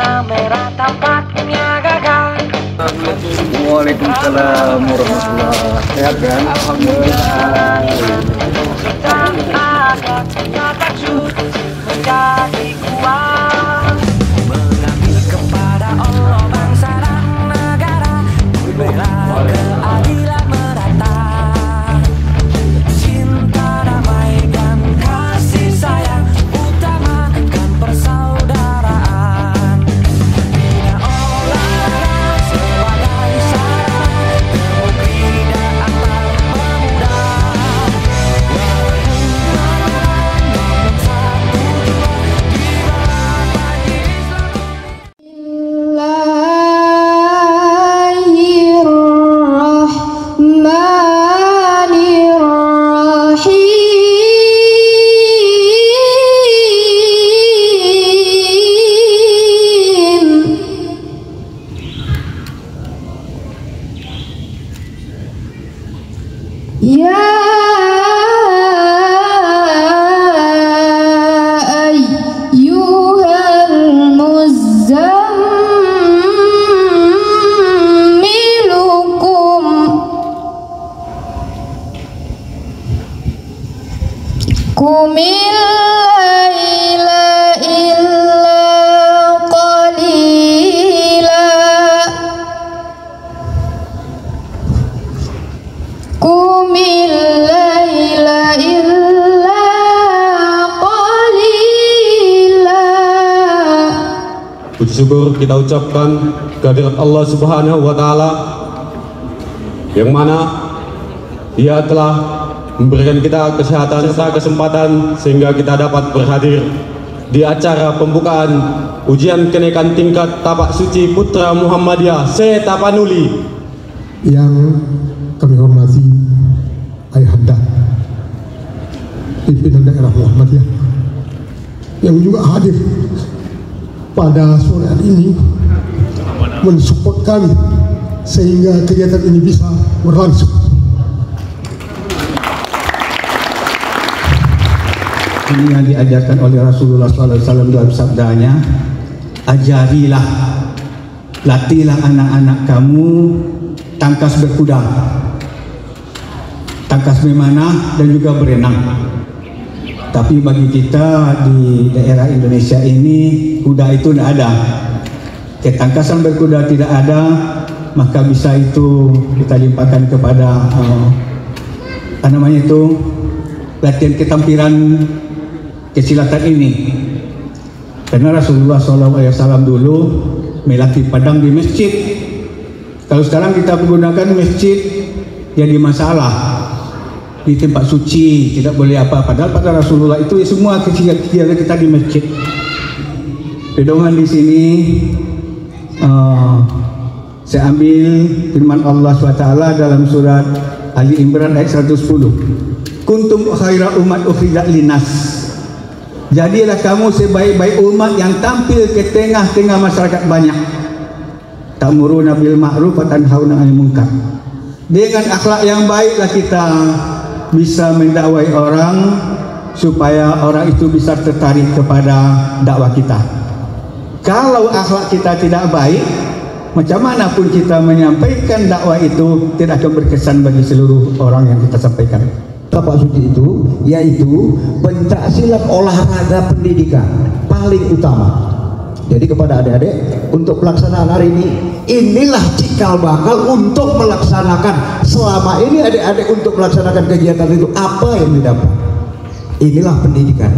Zona merah tampaknya gagal. Waalaikumsalam warahmatullahi wabarakatuh. Sehat kan? Alhamdulillah. Kita akan takjub menjadi kuat. Mengabdi kepada Allah, bangsa dan negara, membela keadilan merata. Cinta, damai dan kasih sayang, utamakan persaudaraan. Bina olahraga sebagai sarana demokrasi antar pemuda. Walaupun namun satu jua di bawah Islam. Ya ayyuhal muzammilukum qumil laila illa qalila qumil laila illa qalila. Puji syukur kita ucapkan kehadirat Allah Subhanahu wa Ta'ala, yang mana Dia telah memberikan kita kesehatan serta kesempatan sehingga kita dapat berhadir di acara pembukaan ujian kenaikan tingkat Tapak Suci Putra Muhammadiyah Se-Tapanuli. Yang kami hormati Ayahanda pimpinan daerah Muhammadiyah yang juga hadir pada sore hari ini mensupport kami sehingga kegiatan ini bisa berlangsung. Ini yang diajarkan oleh Rasulullah SAW dalam sabdanya, ajarilah, latihlah anak-anak kamu tangkas berkuda, tangkas memanah dan juga berenang. Tapi bagi kita di daerah Indonesia ini kuda itu tidak ada, ketangkasan berkuda tidak ada, maka bisa itu kita limpahkan kepada latihan ketampilan kesilatan ini. Karena Rasulullah SAW dulu melatih padang di masjid. Kalau sekarang kita menggunakan masjid jadi masalah, di tempat suci tidak boleh apa. Padahal pada Rasulullah itu semua kegiatan kita di masjid. Pedoman di sini saya ambil firman Allah SWT dalam surat Ali Imran ayat 110. Kuntum khaira umat ukhrijat linnas. Jadilah kamu sebaik-baik umat yang tampil ke tengah-tengah masyarakat banyak. Ta'muruna bil ma'ruf wa tanhauna 'anil munkar. Dengan akhlak yang baiklah kita bisa mendakwai orang supaya orang itu bisa tertarik kepada dakwah kita. Kalau akhlak kita tidak baik, macam mana pun kita menyampaikan dakwah itu tidak akan berkesan bagi seluruh orang yang kita sampaikan. Tapak suci itu yaitu pencaksilat olahraga pendidikan paling utama. Jadi kepada adik-adik untuk pelaksanaan hari ini, inilah cikal bakal untuk melaksanakan selama ini adik-adik untuk melaksanakan kegiatan itu apa yang didapat. Inilah pendidikan.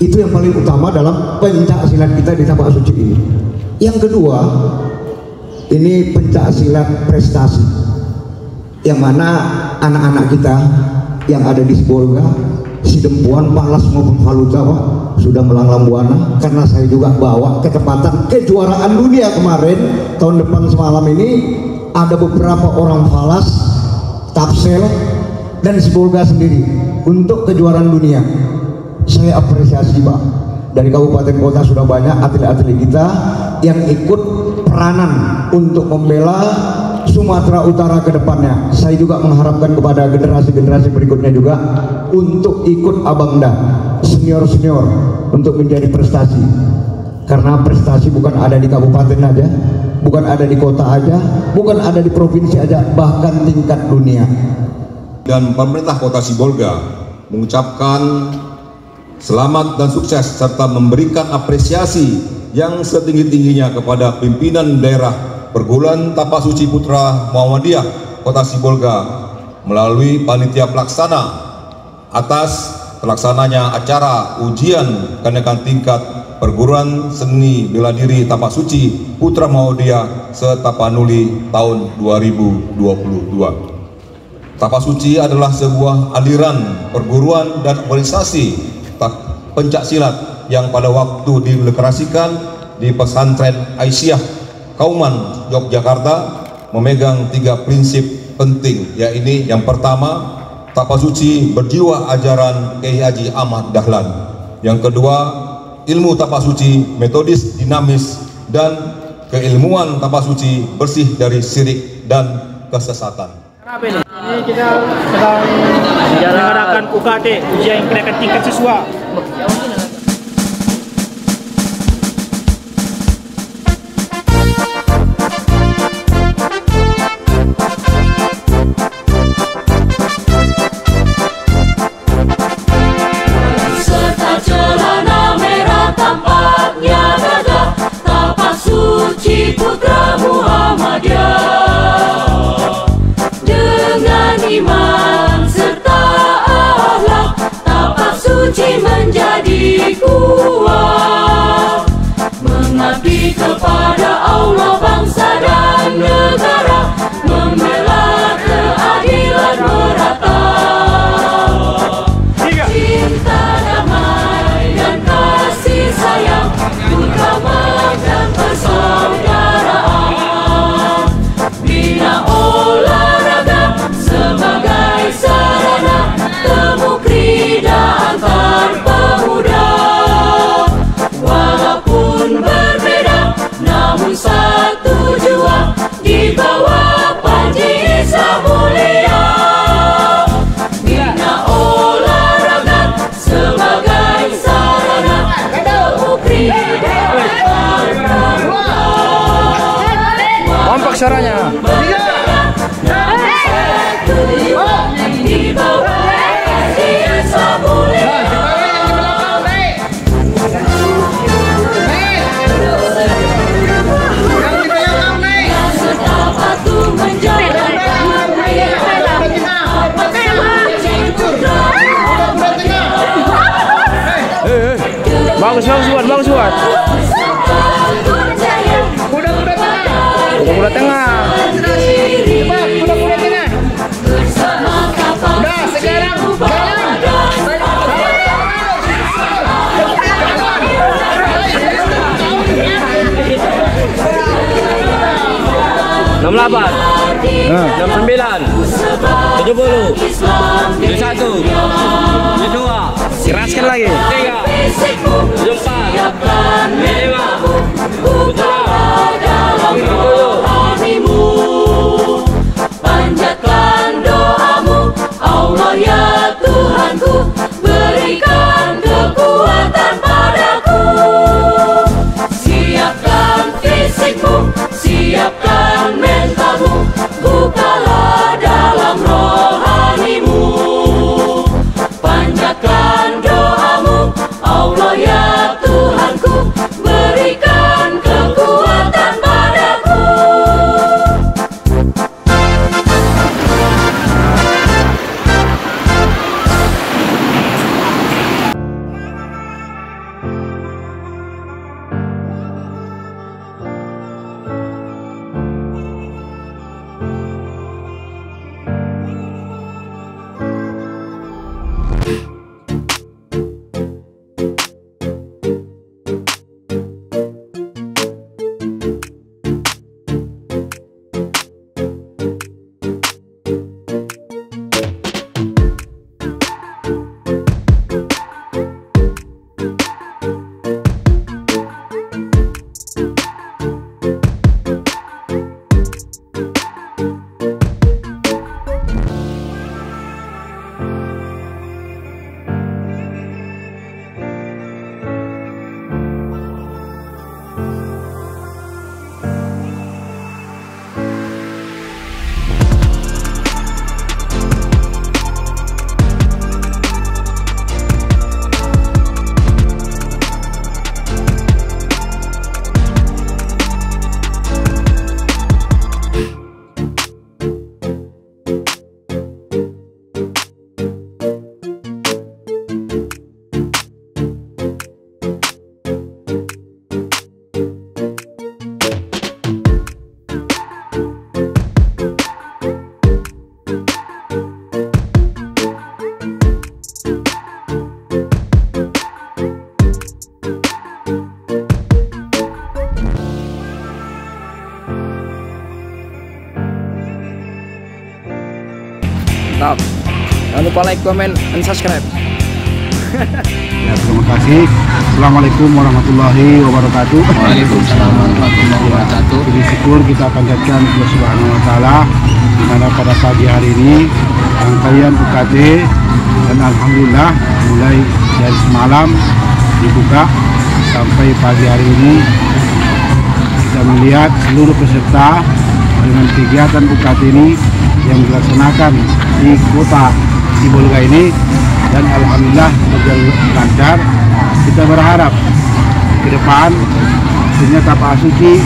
Itu yang paling utama dalam pencaksilat kita di tapak suci ini. Yang kedua, ini pencaksilat prestasi, yang mana anak-anak kita yang ada di Sibolga, Sidempuan, Palas maupun Faluja Pak, sudah melanglang buana. Karena saya juga bawa ketepatan kejuaraan dunia kemarin, tahun depan semalam ini ada beberapa orang Falas, Tapsel dan Sibolga sendiri untuk kejuaraan dunia. Saya apresiasi Pak, dari kabupaten kota sudah banyak atlet-atlet kita yang ikut peranan untuk membela Sumatera Utara ke depannya. Saya juga mengharapkan kepada generasi-generasi berikutnya juga untuk ikut Abangda senior-senior untuk menjadi prestasi. Karena prestasi bukan ada di kabupaten aja, bukan ada di kota aja, bukan ada di provinsi aja, bahkan tingkat dunia. Dan pemerintah Kota Sibolga mengucapkan selamat dan sukses serta memberikan apresiasi yang setinggi-tingginya kepada pimpinan daerah perguruan Tapasuci Putra Muhammadiyah Kota Sibolga melalui panitia pelaksana atas terlaksananya acara ujian kenaikan tingkat perguruan seni bela diri Tapasuci Putra Muhammadiyah Setapanuli tahun 2022. Tapasuci adalah sebuah aliran perguruan dan organisasi pencak silat yang pada waktu dilekreasikan di pesantren Aisyah Kauman Yogyakarta memegang 3 prinsip penting, yaitu yang pertama, Tapasuci berjiwa ajaran Kiai Haji Ahmad Dahlan. Yang kedua, ilmu Tapasuci metodis, dinamis, dan keilmuan Tapasuci bersih dari syirik dan kesesatan. Ini kita sedang mengadakan UKT, ujian kenaikan tingkat siswa. Serta celana merah tampaknya gagah, Tapasuci Putra Muhammadiyah. Dengan iman serta akhlak, Tapasuci menjadi kuat, mengabdi kepada Allah, bangsa dan negara, membela keadilan merata. Cinta damai dan kasih sayang, utamakan persaudaraan. Bina olahraga sebagai sarana temu krida antar pemuda. Walaupun berbeda namun satu jua di bawah panji Islam mulia. Bina olahraga sebagai sarana temu krida antar pemuda. Kompak suaranya. Di bawah panji Islam mulia. Bagus buat. Kuda tengah. Udah sekarang Enam 8, 69, 70, 71, 72, keraskan lagi, 3, 74, 5, 7, panjatkan doamu, Allah ya Tuhanku, berikan kekuatan padaku. Siapkan fisikmu, siapkan mentalmu, bukalah dalam rohanimu. Panjatkan doamu, Allah ya Tuhanku, berikan Mantap. Jangan lupa like, comment, and subscribe. Ya, terima kasih. Assalamualaikum warahmatullahi wabarakatuh. Waalaikumsalam warahmatullahi wabarakatuh. Puji syukur kita panjatkan Allah Subhanahu wa taala di mana pada pagi hari ini rangkaian UKT dan alhamdulillah mulai dari semalam dibuka sampai pagi hari ini kita melihat seluruh peserta dengan kegiatan UKT ini yang dilaksanakan di kota Sibolga ini, dan alhamdulillah berjalan lancar. Kita berharap ke depan ternyata Pak Suci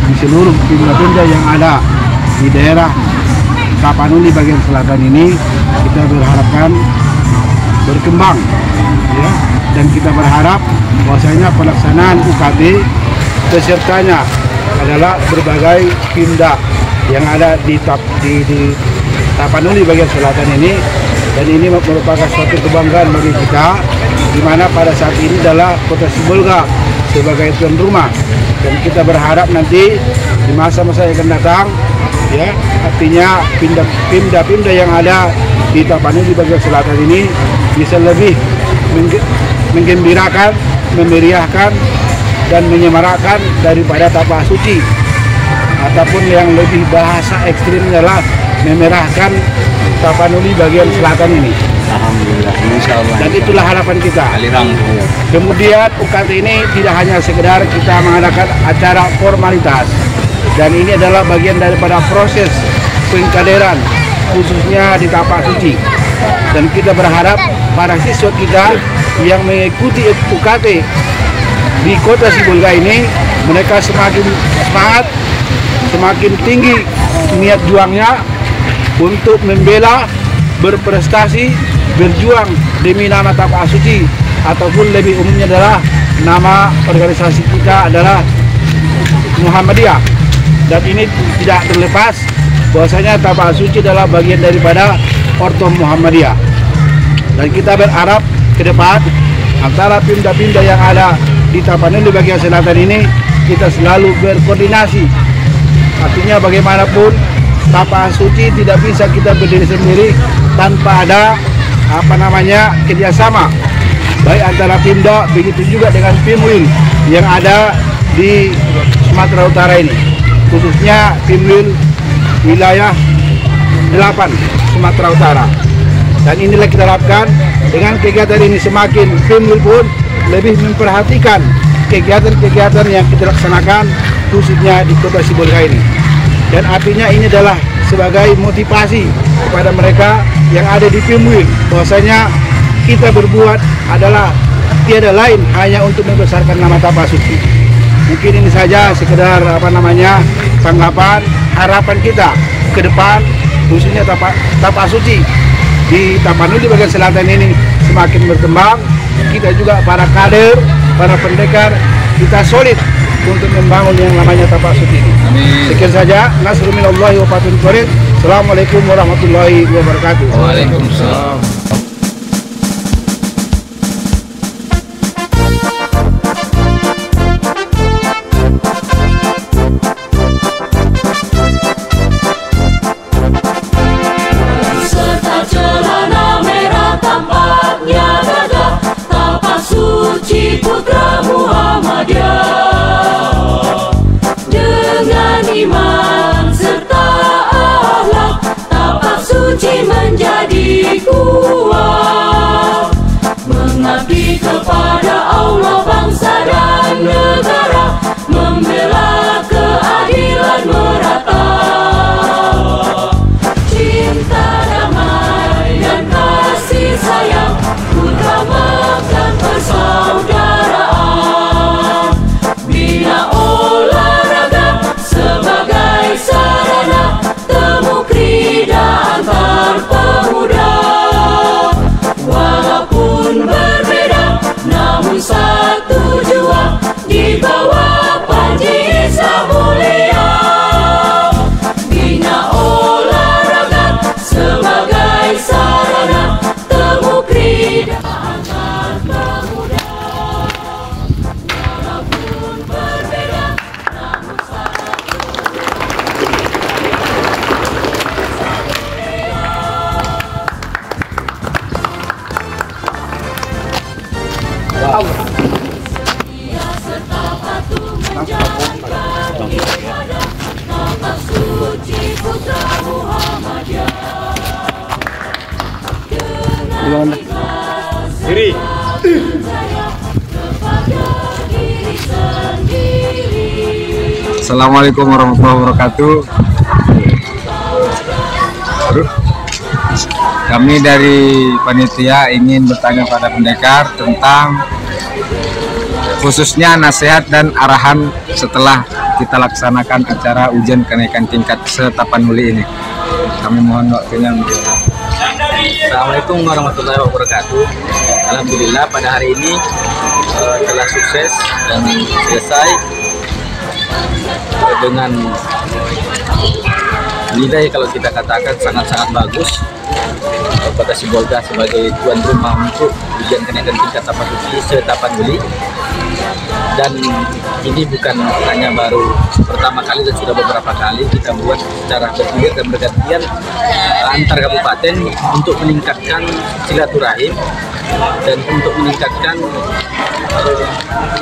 di seluruh pimda-pimda yang ada di daerah Tapanuli bagian selatan ini kita berharapkan berkembang, ya, dan kita berharap bahwasanya pelaksanaan UKT pesertanya adalah berbagai pimda yang ada di Tapanuli bagian selatan ini, dan ini merupakan suatu kebanggaan bagi kita, di mana pada saat ini adalah Kota Sibolga sebagai tuan rumah, dan kita berharap nanti di masa-masa yang akan datang, ya, artinya pimda-pimda yang ada di Tapanuli bagian selatan ini bisa lebih menggembirakan, memeriahkan, dan menyemarakkan daripada Tapak Suci, ataupun yang lebih bahasa ekstrimnya adalah memerahkan Tapanuli bagian selatan ini. Alhamdulillah, insyaallah. Dan itulah harapan kita. Kemudian UKT ini tidak hanya sekedar kita mengadakan acara formalitas, dan ini adalah bagian daripada proses pengkaderan khususnya di Tapak Suci. Dan kita berharap para siswa kita yang mengikuti UKT di Kota Sibolga ini, mereka semakin semangat, semakin tinggi niat juangnya untuk membela, berprestasi, berjuang demi nama Tapak Suci, ataupun lebih umumnya adalah nama organisasi kita adalah Muhammadiyah. Dan ini tidak terlepas bahwasanya Tapak Suci adalah bagian daripada Orto Muhammadiyah. Dan kita berharap ke depan antara pimda-pimda yang ada di Tapanuli bagian selatan ini kita selalu berkoordinasi. Artinya bagaimanapun Tapak Suci tidak bisa kita berdiri sendiri tanpa ada kerjasama baik antara pimda, begitu juga dengan Pimwil yang ada di Sumatera Utara ini, khususnya Pimwil wilayah 8 Sumatera Utara. Dan inilah kita harapkan dengan kegiatan ini semakin Pimwil pun lebih memperhatikan kegiatan-kegiatan yang kita laksanakan khususnya di Kota Sibolga ini. Dan artinya ini adalah sebagai motivasi kepada mereka yang ada di Pimwil bahwasanya kita berbuat adalah tiada lain hanya untuk membesarkan nama Tapak Suci. Mungkin ini saja sekedar tanggapan harapan kita ke depan khususnya Tapak Suci di Tapanuli bagian selatan ini semakin berkembang. Kita juga para kader, para pendekar kita solid untuk membangun yang namanya Tapak Suci ini. Sekian saja. Nasrul minallahi wa fathun qarib. Assalamualaikum warahmatullahi wabarakatuh. Waalaikumsalam. Serta celana merah tampaknya gagah, Tapak Suci putra Muhammadiyah. Dengan iman serta akhlak, Tapak Suci menjadi kuat. Assalamualaikum warahmatullahi wabarakatuh. Kami dari panitia ingin bertanya pada pendekar tentang khususnya nasihat dan arahan setelah kita laksanakan acara ujian kenaikan tingkat Setapanuli ini. Kami mohon waktunya. Assalamualaikum warahmatullahi wabarakatuh. Alhamdulillah pada hari ini telah sukses dan selesai dengan nilai kalau kita katakan sangat-sangat bagus. Kota Sibolga sebagai tuan rumah untuk ujian kenaikan tingkat Tapasuci Setapanuli, dan ini bukan hanya baru pertama kali dan sudah beberapa kali kita buat secara bergilir dan bergantian antar kabupaten untuk meningkatkan silaturahim dan untuk meningkatkan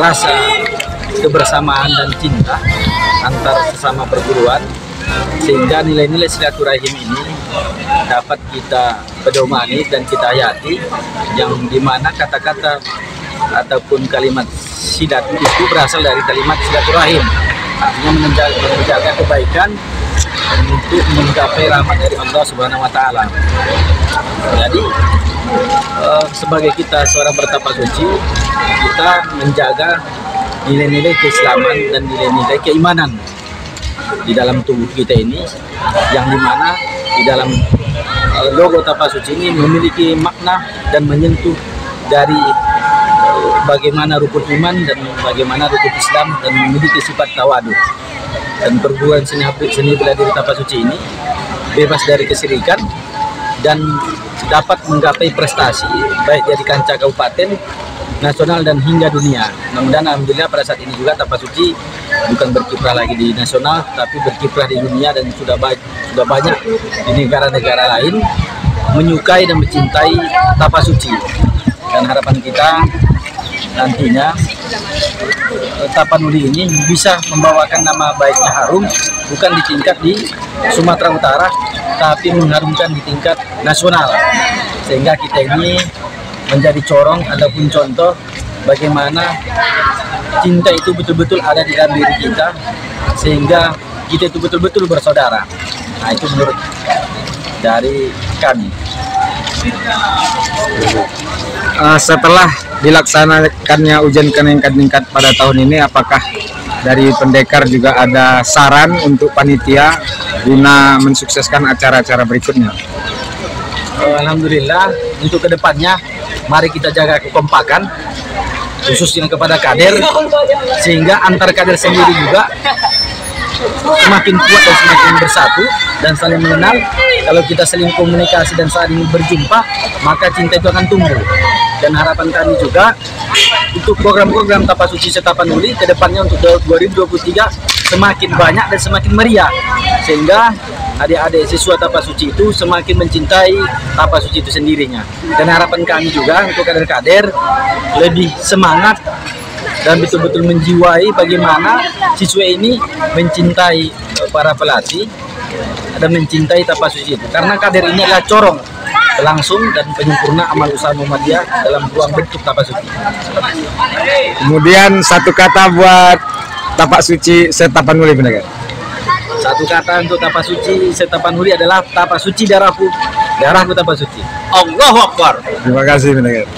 rasa kebersamaan dan cinta antar sesama perguruan, sehingga nilai-nilai silaturahim ini dapat kita pedomani dan kita hayati, yang dimana kata-kata ataupun kalimat sidat itu berasal dari kalimat silaturahim, artinya menjaga kebaikan untuk menggapai rahmat dari Allah Subhanahu wa Ta'ala. Jadi sebagai kita seorang bertapasuci, kita menjaga nilai-nilai keislaman dan nilai-nilai keimanan di dalam tubuh kita ini, yang dimana di dalam logo Tapasuci ini memiliki makna dan menyentuh dari bagaimana rukun iman dan bagaimana rukun Islam, dan memiliki sifat tawadhu. Dan perguruan seni bela diri Tapasuci ini bebas dari kesyirikan dan dapat menggapai prestasi baik dari kancah kabupaten, nasional dan hingga dunia. Mudah-mudahan alhamdulillah pada saat ini juga Tapasuci bukan berkiprah lagi di nasional, tapi berkiprah di dunia, dan sudah banyak di negara-negara lain menyukai dan mencintai Tapasuci. Dan harapan kita nantinya Tapanuli ini bisa membawakan nama baiknya harum, bukan di tingkat di Sumatera Utara, tapi mengharumkan di tingkat nasional, sehingga kita ini menjadi corong ataupun contoh bagaimana cinta itu betul-betul ada di dalam diri kita, sehingga kita itu betul-betul bersaudara. Nah, itu menurut dari kami. Setelah dilaksanakannya ujian kenaikan tingkat pada tahun ini, apakah dari pendekar juga ada saran untuk panitia guna mensukseskan acara-acara berikutnya? Alhamdulillah, untuk kedepannya mari kita jaga kekompakan, khususnya kepada kader, sehingga antar kader sendiri juga semakin kuat dan semakin bersatu dan saling mengenal. Kalau kita saling komunikasi dan saling berjumpa, maka cinta itu akan tumbuh. Dan harapan kami juga untuk program-program Tapasuci Setapanuli ke depannya untuk 2023 semakin banyak dan semakin meriah, sehingga adik-adik siswa Tapasuci itu semakin mencintai Tapasuci itu sendirinya. Dan harapan kami juga untuk kader-kader lebih semangat dan betul-betul menjiwai bagaimana siswa ini mencintai para pelatih dan mencintai Tapasuci itu, karena kader ini adalah corong langsung dan penyempurna amal usaha Muhammadiyah dalam ruang bentuk Tapasuci. Kemudian satu kata buat Tapasuci Setapanuli, pendekar. Satu kata untuk Tapasuci Setapanuli adalah Tapasuci darahku, darahku Tapasuci. Allahu Akbar. Terima kasih, pendekar.